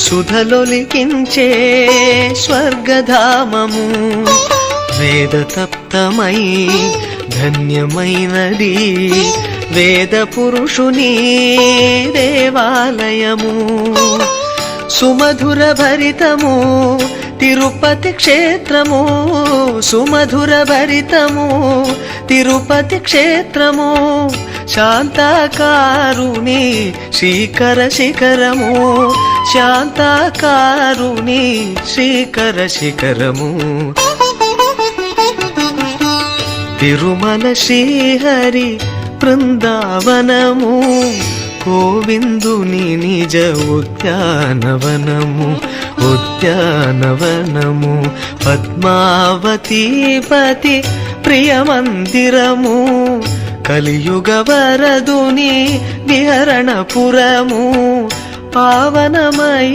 సుధలొలికించే స్వర్గధామము వేదతప్తమై ధన్యమైనది వేద పురుషుని దేవాలయము సుమధుర భరితము తిరుపతి క్షేత్రము సుమధుర భరితము తిరుపతి క్షేత్రము శాంతాకారుని శ్రీకర శిఖరము శాంతాకారుని శ్రీకర శిఖరము తిరుమల శ్రీహరి బృందావనము గోవిందుని నిజ ఉద్యానవనము ఉద్యానవనము పద్మావతీపతి ప్రియ మందిరము కలియుగ వరదుని విహరణపురము పావనమయ